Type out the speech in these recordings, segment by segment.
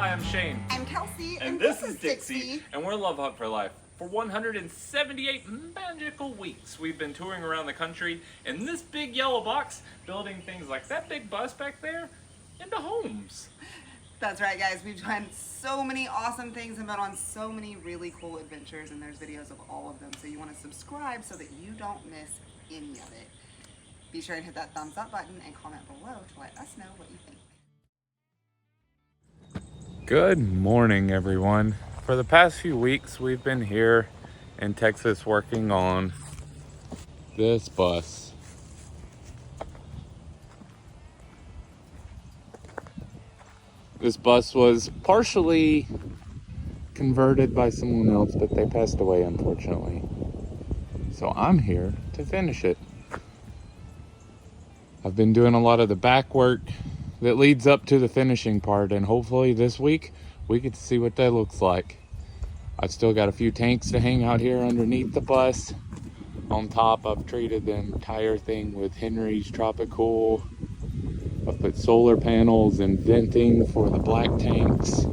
Hi, I'm Shane. I'm Kelsey. And this is Dixie. And we're Love Hut for Life. For 178 magical weeks, we've been touring around the country in this big yellow box, building things like that big bus back there into homes. That's right, guys. We've done so many awesome things and been on so many really cool adventures, and there's videos of all of them. So you want to subscribe so that you don't miss any of it. Be sure to hit that thumbs up button and comment below to let us know what you think. Good morning, everyone. For the past few weeks, we've been here in Texas working on this bus. This bus was partially converted by someone else, but they passed away, unfortunately. So I'm here to finish it. I've been doing a lot of the back work that leads up to the finishing part, and hopefully this week we get to see what that looks like. I've still got a few tanks to hang out here underneath the bus. On top, I've treated the entire thing with Henry's Tropical. I've put solar panels and venting for the black tanks.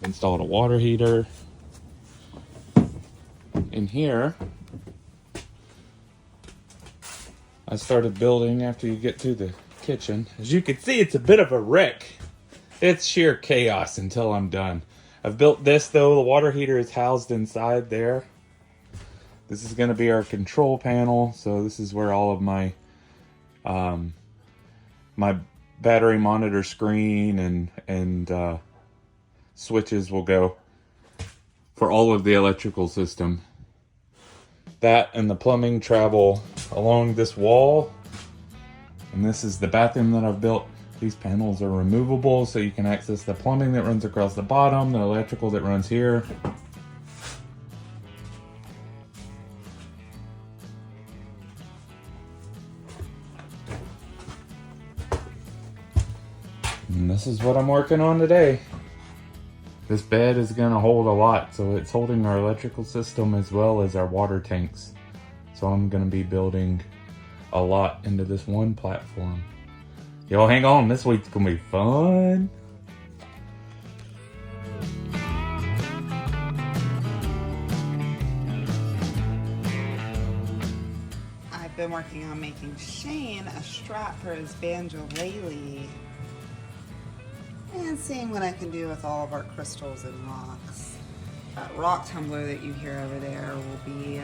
Installed a water heater. In here, I started building after you get to the kitchen. As you can see, it's a bit of a wreck. It's sheer chaos until I'm done. I've built this though. The water heater is housed inside there. This is going to be our control panel. So this is where all of my my battery monitor screen and switches will go for all of the electrical system. That and the plumbing travel along this wall. And this is the bathroom that I've built. These panels are removable so you can access the plumbing that runs across the bottom, the electrical that runs here. And this is what I'm working on today. This bed is gonna hold a lot, so it's holding our electrical system as well as our water tanks. So I'm gonna be building a lot into this one platform. Yo, hang on, this week's gonna be fun. I've been working on making Shane a strap for his banjo-lele and seeing what I can do with all of our crystals and rocks. That rock tumbler that you hear over there will be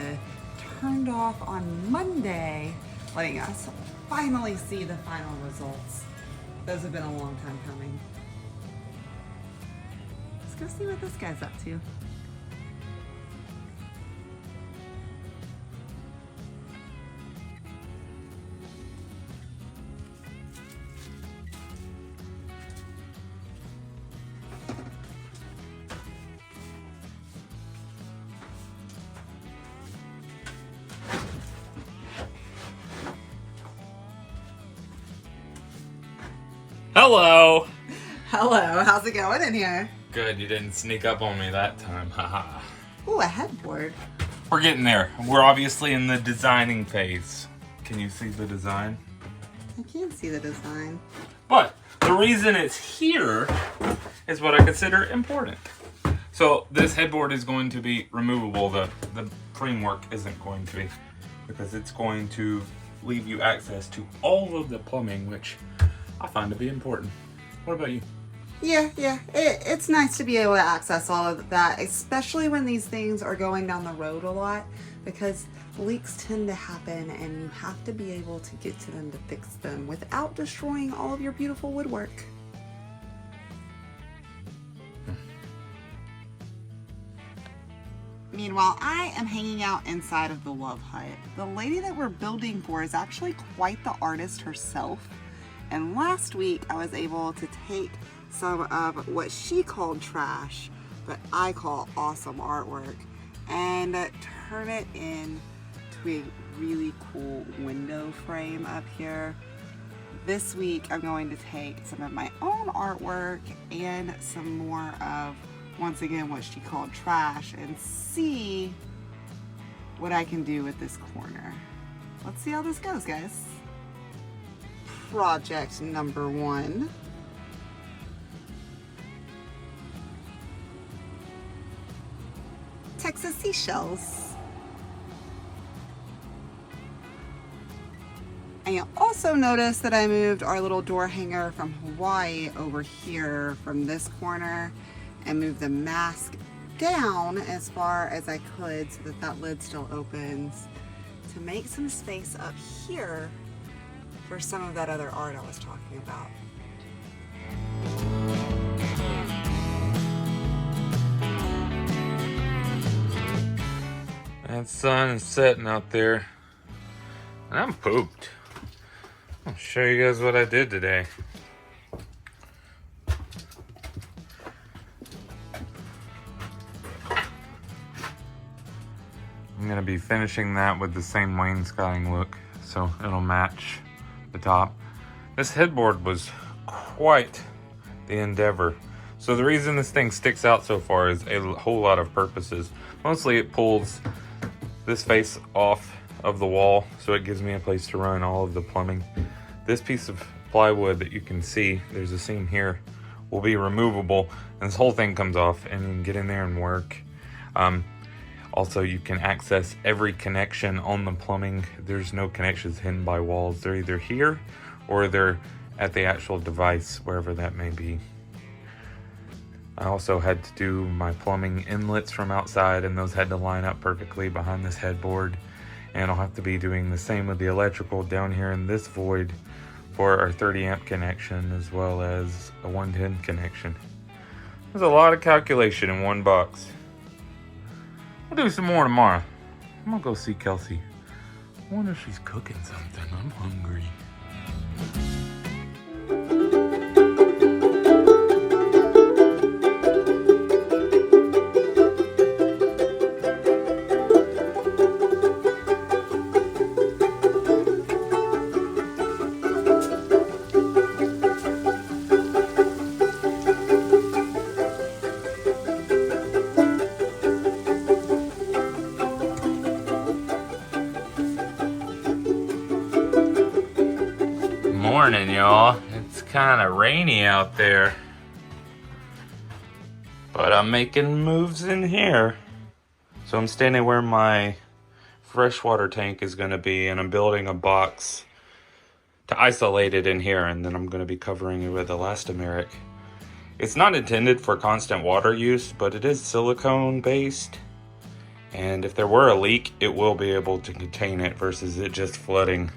turned off on Monday, letting us finally see the final results. Those have been a long time coming. Let's go see what this guy's up to. Hello! Hello, how's it going in here? Good, you didn't sneak up on me that time, haha. Ooh, a headboard. We're getting there. We're obviously in the designing phase. Can you see the design? I can't see the design. But the reason it's here is what I consider important. So this headboard is going to be removable. The framework isn't going to be, because it's going to leave you access to all of the plumbing, which I find to be important. What about you? Yeah, it's nice to be able to access all of that, especially when these things are going down the road a lot, because leaks tend to happen and you have to be able to get to them to fix them without destroying all of your beautiful woodwork. Meanwhile, I am hanging out inside of the Love Hut. The lady that we're building for is actually quite the artist herself. And last week I was able to take some of what she called trash, but I call awesome artwork, and turn it into a really cool window frame up here. This week I'm going to take some of my own artwork and some more of, once again, what she called trash, and see what I can do with this corner. Let's see how this goes, guys. Project number 1. seashells. And you'll also notice that I moved our little door hanger from Hawaii over here from this corner and moved the mask down as far as I could so that that lid still opens to make some space up here for some of that other art I was talking about. That sun is setting out there, and I'm pooped. I'll show you guys what I did today. I'm gonna be finishing that with the same wainscoting look, so it'll match the top. This headboard was quite the endeavor. So the reason this thing sticks out so far is a whole lot of purposes. Mostly it pulls this face off of the wall, so it gives me a place to run all of the plumbing. This piece of plywood that you can see, there's a seam here, will be removable, and this whole thing comes off and you can get in there and work. Also, you can access every connection on the plumbing. There's no connections hidden by walls. They're either here or they're at the actual device, wherever that may be. I also had to do my plumbing inlets from outside, and those had to line up perfectly behind this headboard. And I'll have to be doing the same with the electrical down here in this void for our 30 amp connection, as well as a 110 connection. There's a lot of calculation in one box. I'll do some more tomorrow. I'm gonna go see Kelsey. I wonder if she's cooking something. I'm hungry. Morning, y'all. It's kind of rainy out there, but I'm making moves in here. So I'm standing where my freshwater tank is going to be, and I'm building a box to isolate it in here, and then I'm going to be covering it with elastomeric. It's not intended for constant water use, but it is silicone based, and if there were a leak, it will be able to contain it versus it just flooding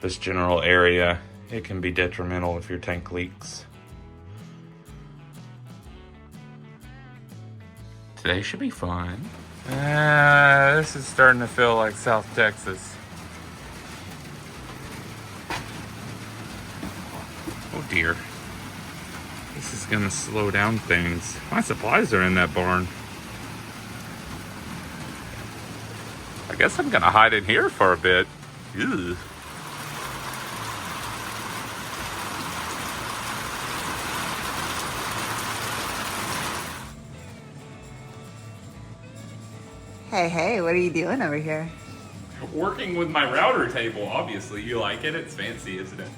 this general area. It can be detrimental if your tank leaks. Today should be fun. This is starting to feel like South Texas. Oh dear. This is gonna slow down things. My supplies are in that barn. I guess I'm gonna hide in here for a bit. Ew. Hey, what are you doing over here? Working with my router table, obviously. You like it? It's fancy, isn't it?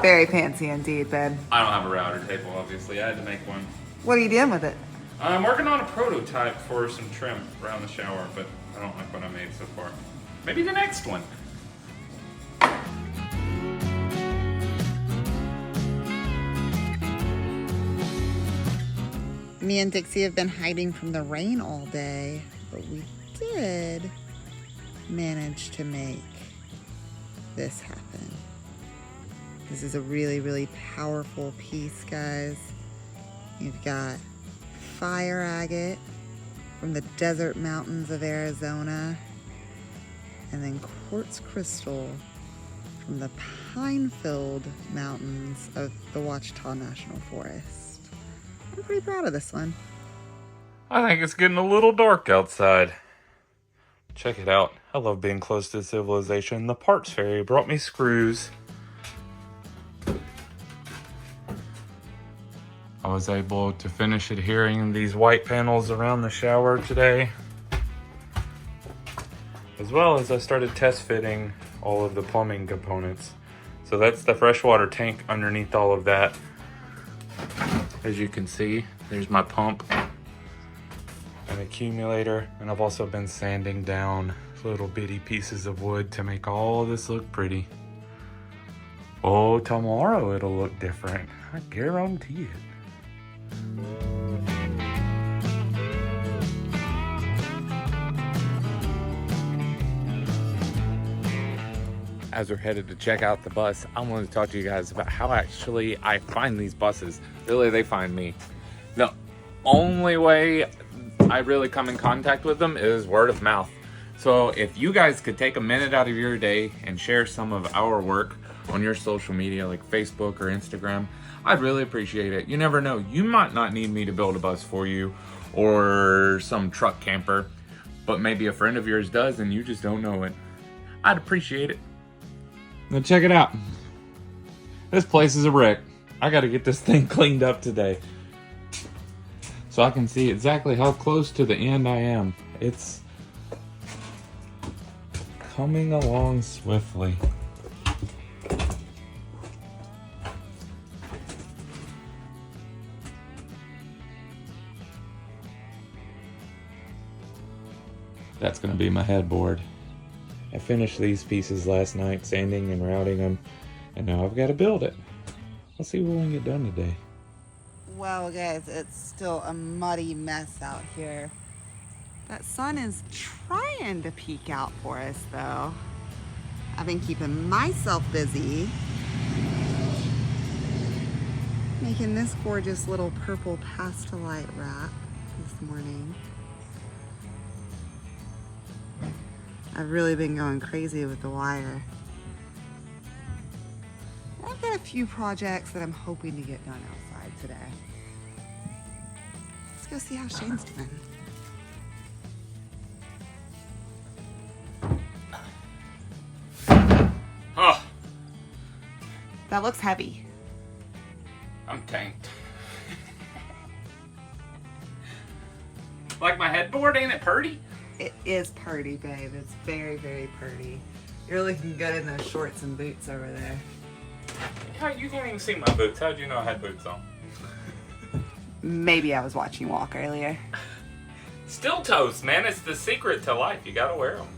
Very fancy indeed, Ben. I don't have a router table, obviously. I had to make one. What are you doing with it? I'm working on a prototype for some trim around the shower, but I don't like what I made so far. Maybe the next one. Me and Dixie have been hiding from the rain all day, but we did manage to make this happen. This is a really, really powerful piece, guys. You've got fire agate from the desert mountains of Arizona, and then quartz crystal from the pine-filled mountains of the Ouachita National Forest. I'm pretty proud of this one. I think it's getting a little dark outside. Check it out. I love being close to civilization. The parts fairy brought me screws. I was able to finish adhering these white panels around the shower today. As well as I started test fitting all of the plumbing components. So that's the freshwater tank underneath all of that. As you can see, there's my pump. an accumulator, and I've also been sanding down little bitty pieces of wood to make all this look pretty. Oh, tomorrow it'll look different. I guarantee it. As we're headed to check out the bus, I wanted to talk to you guys about how actually I find these buses. Really, they find me. The only way I really come in contact with them is word of mouth. So if you guys could take a minute out of your day and share some of our work on your social media like Facebook or Instagram, I'd really appreciate it. You never know, you might not need me to build a bus for you or some truck camper, but maybe a friend of yours does and you just don't know it. I'd appreciate it. Now check it out. This place is a wreck. I gotta get this thing cleaned up today so I can see exactly how close to the end I am. It's coming along swiftly. That's gonna be my headboard. I finished these pieces last night, sanding and routing them, and now I've got to build it. Let's see what we can get done today. Well, guys, it's still a muddy mess out here. That sun is trying to peek out for us, though. I've been keeping myself busy making this gorgeous little purple pastelite wrap this morning. I've really been going crazy with the wire. I've got a few projects that I'm hoping to get done outside today. Let's go see how Shane's doing. Oh, That looks heavy. I'm tanked. Like my headboard, ain't it purty? It is purty, babe. It's very, very purty. You're looking good in those shorts and boots over there. Yeah, you can't even see my boots. How'd you know I had boots on? Maybe I was watching you walk earlier. Steel toes, man. It's the secret to life. You gotta wear them.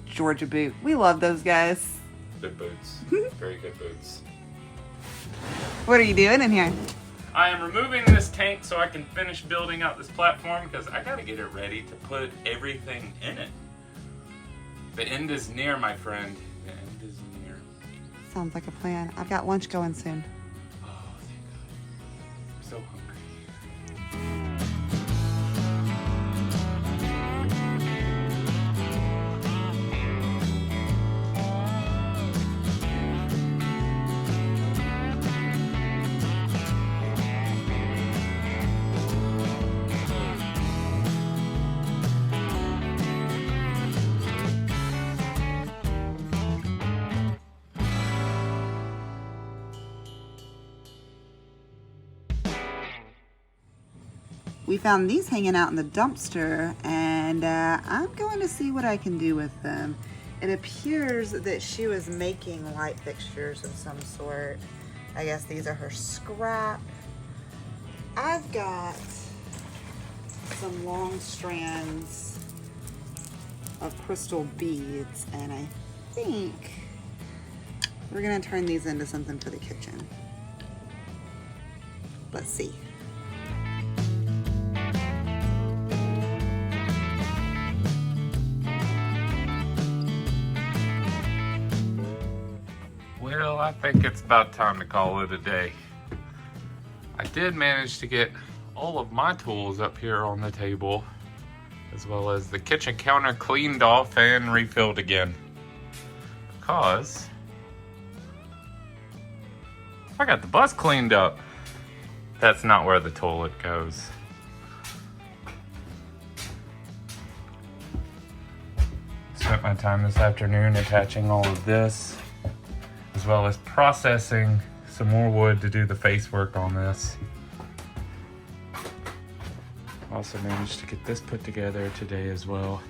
Georgia boot. We love those guys. Good boots. Very good boots. What are you doing in here? I am removing this tank so I can finish building out this platform because I gotta get it ready to put everything in it. The end is near, my friend. The end is near. Sounds like a plan. I've got lunch going soon. Oh, thank God. I'm so hungry. We found these hanging out in the dumpster, and I'm going to see what I can do with them. It appears that she was making light fixtures of some sort. I guess these are her scrap. I've got some long strands of crystal beads, and I think we're gonna turn these into something for the kitchen. Let's see. Well, I think it's about time to call it a day. I did manage to get all of my tools up here on the table, as well as the kitchen counter cleaned off and refilled again. Because I got the bus cleaned up. That's not where the toilet goes. Spent my time this afternoon attaching all of this, as well as processing some more wood to do the face work on this. Also managed to get this put together today as well.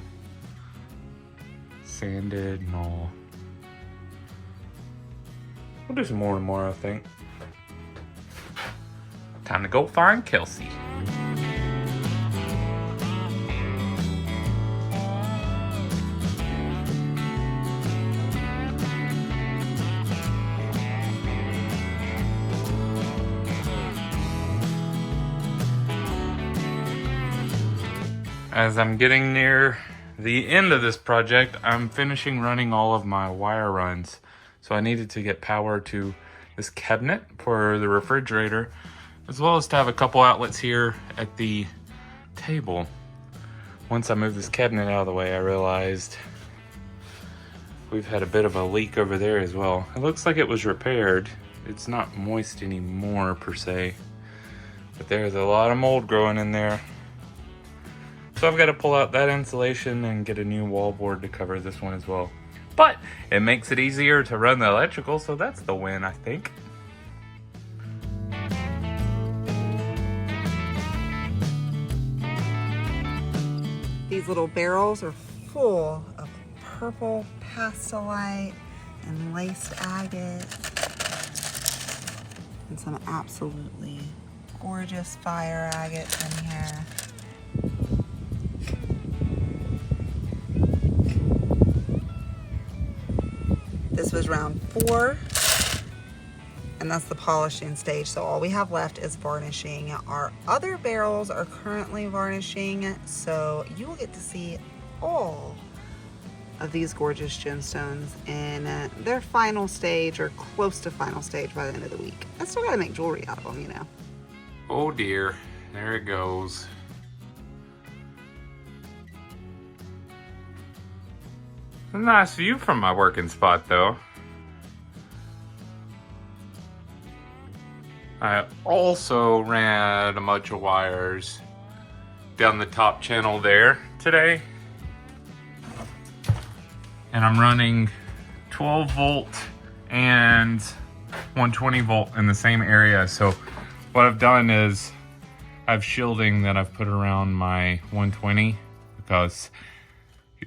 Sanded and all. We'll do some more tomorrow, I think. Time to go find Kelsey. As I'm getting near the end of this project, I'm finishing running all of my wire runs. So I needed to get power to this cabinet for the refrigerator, as well as to have a couple outlets here at the table. Once I moved this cabinet out of the way, I realized we've had a bit of a leak over there as well. It looks like it was repaired. It's not moist anymore per se, but there's a lot of mold growing in there. So I've got to pull out that insulation and get a new wall board to cover this one as well. But it makes it easier to run the electrical, so that's the win, I think. These little barrels are full of purple pastelite and laced agate and some absolutely gorgeous fire agates in here. This was round 4, and that's the polishing stage. So all we have left is varnishing. Our other barrels are currently varnishing, so you will get to see all of these gorgeous gemstones in their final stage or close to final stage by the end of the week. I still gotta make jewelry out of them, you know. Oh dear, there it goes. A nice view from my working spot though. I also ran a bunch of wires down the top channel there today. And I'm running 12 volt and 120 volt in the same area. So what I've done is I have shielding that I've put around my 120 because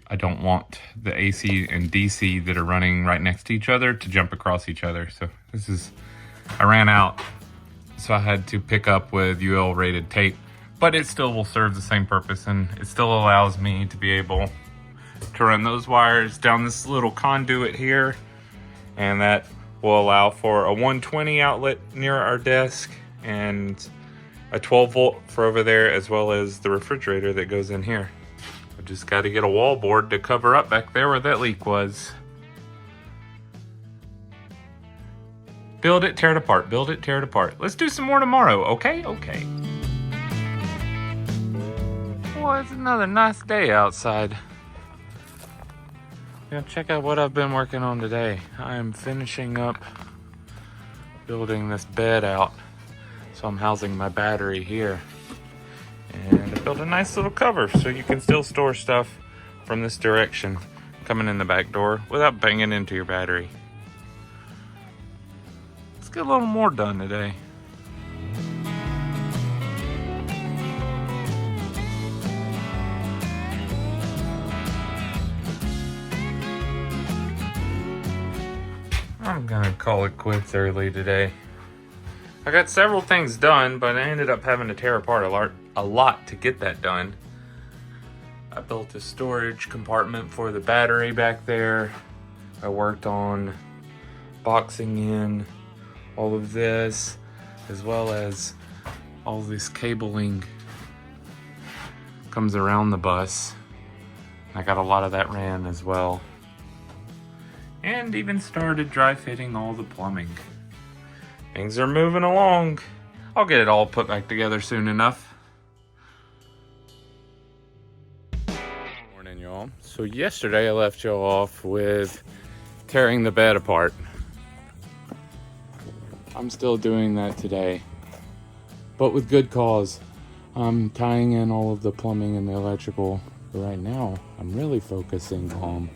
I don't want the AC and DC that are running right next to each other to jump across each other. So I ran out, so I had to pick up with UL rated tape, but it still will serve the same purpose, and it still allows me to be able to run those wires down this little conduit here, and that will allow for a 120 outlet near our desk and a 12 volt for over there, as well as the refrigerator that goes in here. I just got to get a wall board to cover up back there where that leak was. Build it, tear it apart. Build it, tear it apart. Let's do some more tomorrow, okay? Okay. Well, it's another nice day outside. Yeah, check out what I've been working on today. I am finishing up building this bed out. So I'm housing my battery here. And I built a nice little cover so you can still store stuff from this direction coming in the back door without banging into your battery. Let's get a little more done today. I'm gonna call it quits early today. I got several things done, but I ended up having to tear apart a lot to get that done. I built a storage compartment for the battery back there. I worked on boxing in all of this, as well as all this cabling comes around the bus. I got a lot of that ran as well. And even started dry fitting all the plumbing. Things are moving along. I'll get it all put back together soon enough. Morning, y'all. So yesterday I left y'all off with tearing the bed apart. I'm still doing that today, but with good cause. I'm tying in all of the plumbing and the electrical. But right now, I'm really focusing on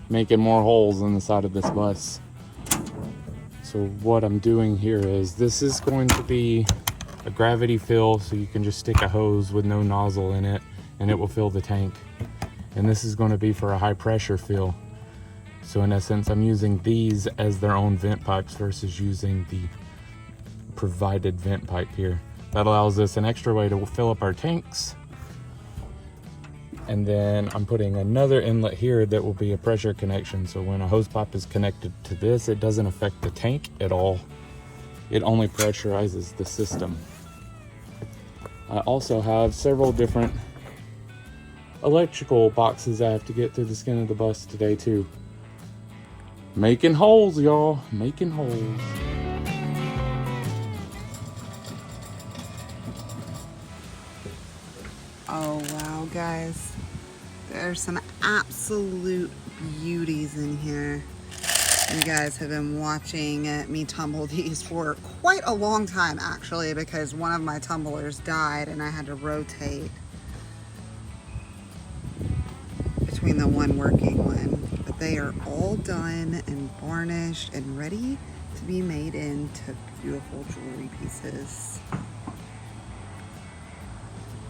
making more holes in the side of this bus. So what I'm doing here is, this is going to be a gravity fill, so you can just stick a hose with no nozzle in it and it will fill the tank. And this is going to be for a high pressure fill. So in essence, I'm using these as their own vent pipes versus using the provided vent pipe here. That allows us an extra way to fill up our tanks. And then I'm putting another inlet here that will be a pressure connection. So when a hose pipe is connected to this, it doesn't affect the tank at all. It only pressurizes the system. I also have several different electrical boxes I have to get through the skin of the bus today too. Making holes, y'all. Making holes. Oh wow, guys. There's some absolute beauties in here. You guys have been watching me tumble these for quite a long time actually, because one of my tumblers died and I had to rotate between the one working one. But they are all done and varnished and ready to be made into beautiful jewelry pieces.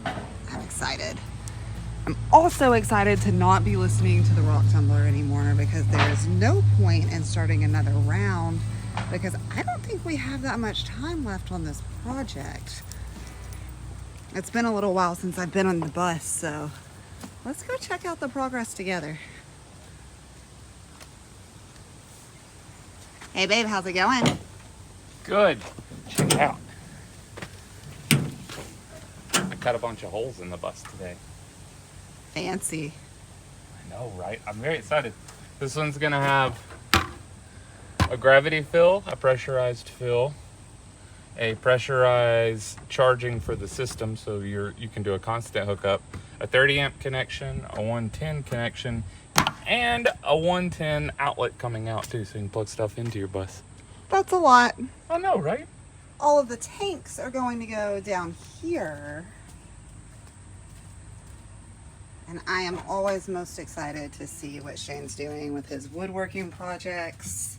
I'm excited. I'm also excited to not be listening to the rock tumbler anymore, because there is no point in starting another round, because I don't think we have that much time left on this project. It's been a little while since I've been on the bus, so let's go check out the progress together. Hey babe, how's it going? Good. Check it out. I cut a bunch of holes in the bus today. Fancy. I know, right? I'm very excited. This one's gonna have a gravity fill, a pressurized fill, a pressurized charging for the system, so you can do a constant hookup, a 30 amp connection, a 110 connection, and a 110 outlet coming out too, so you can plug stuff into your bus. That's a lot. I know, right? All of the tanks are going to go down here. And I am always most excited to see what Shane's doing with his woodworking projects,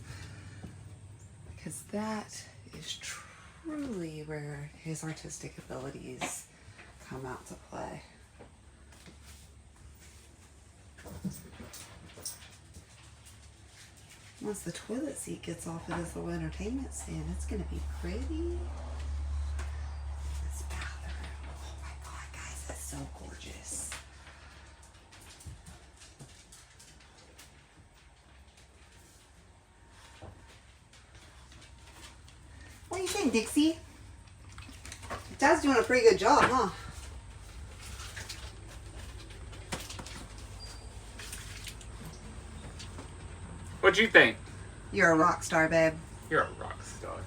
because that is truly where his artistic abilities come out to play. Once the toilet seat gets off of this little entertainment stand, it's going to be pretty. This bathroom, oh my god guys, that's so gorgeous. What do you think, Dixie? Dad's doing a pretty good job, huh? What'd you think? You're a rock star, babe. You're a rock star.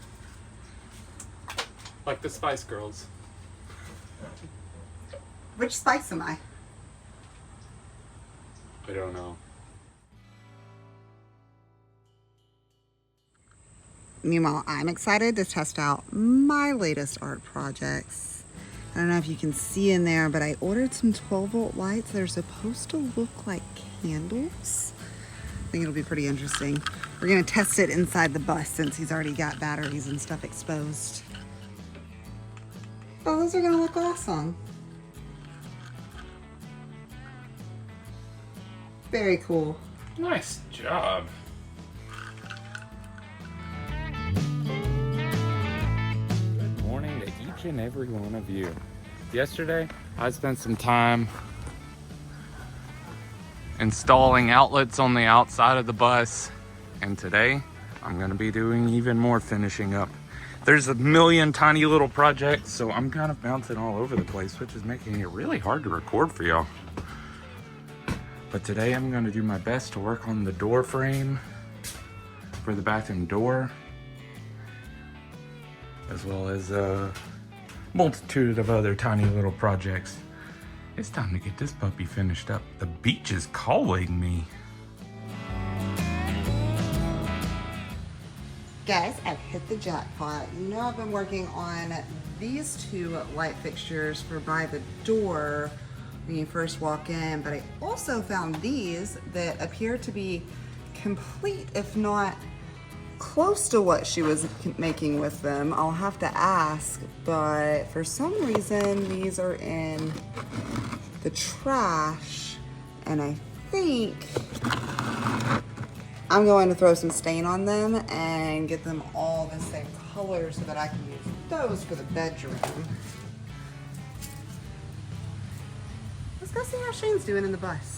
Like the Spice Girls. Which Spice am I? I don't know. Meanwhile, I'm excited to test out my latest art projects. I don't know if you can see in there, but I ordered some 12-volt lights. They're supposed to look like candles. I think it'll be pretty interesting. We're gonna test it inside the bus since he's already got batteries and stuff exposed. Oh, those are gonna look awesome. Very cool. Nice job. Good morning to each and every one of you. Yesterday, I spent some time installing outlets on the outside of the bus, and today I'm gonna be doing even more finishing up. There's a million tiny little projects, so I'm kind of bouncing all over the place, which is making it really hard to record for y'all. But today I'm gonna do my best to work on the door frame for the bathroom door, as well as a multitude of other tiny little projects. It's time to get this puppy finished up. The beach is calling me. Guys, I've hit the jackpot. You know I've been working on these two light fixtures for by the door when you first walk in, but I also found these that appear to be complete, if not close to what she was making with them. I'll have to ask, but for some reason these are in the trash, and I think I'm going to throw some stain on them and get them all the same color so that I can use those for the bedroom. Let's go see how Shane's doing in the bus.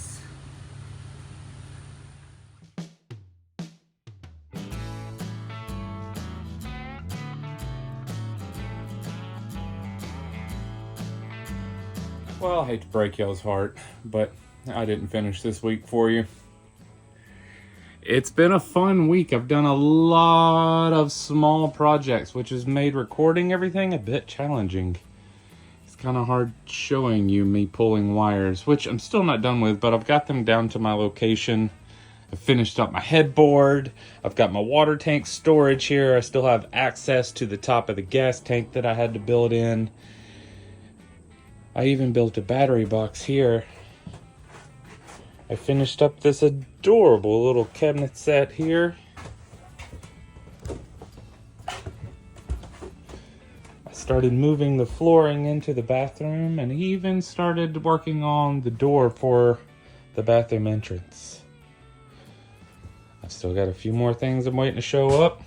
Well, I hate to break y'all's heart, but I didn't finish this week for you. It's been a fun week. I've done a lot of small projects, which has made recording everything a bit challenging. It's kind of hard showing you me pulling wires, which I'm still not done with, but I've got them down to my location. I've finished up my headboard. I've got my water tank storage here. I still have access to the top of the gas tank that I had to build in. I even built a battery box here. I finished up this adorable little cabinet set here. I started moving the flooring into the bathroom and even started working on the door for the bathroom entrance. I've still got a few more things I'm waiting to show up.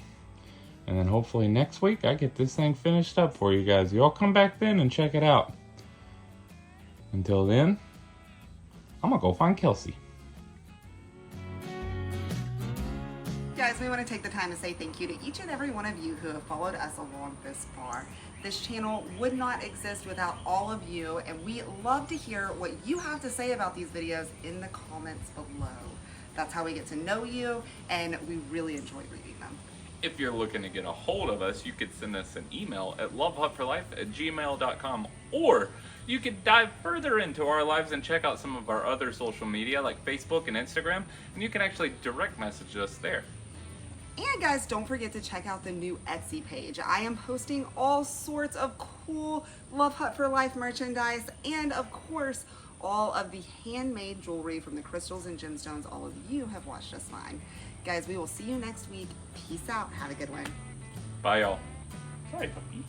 And then hopefully next week I get this thing finished up for you guys. Y'all come back then and check it out. Until then, I'm gonna go find Kelsey. Guys, we want to take the time to say thank you to each and every one of you who have followed us along this far. This channel would not exist without all of you, and we love to hear what you have to say about these videos in the comments below. That's how we get to know you, and we really enjoy reading them. If you're looking to get a hold of us, you could send us an email at lovehutforlife@gmail.com, or you could dive further into our lives and check out some of our other social media like Facebook and Instagram, and you can actually direct message us there. And guys, don't forget to check out the new Etsy page. I am posting all sorts of cool Love Hut for Life merchandise, and of course, all of the handmade jewelry from the crystals and gemstones all of you have watched us find. Guys, we will see you next week. Peace out. Have a good one. Bye, y'all. Sorry, puppy.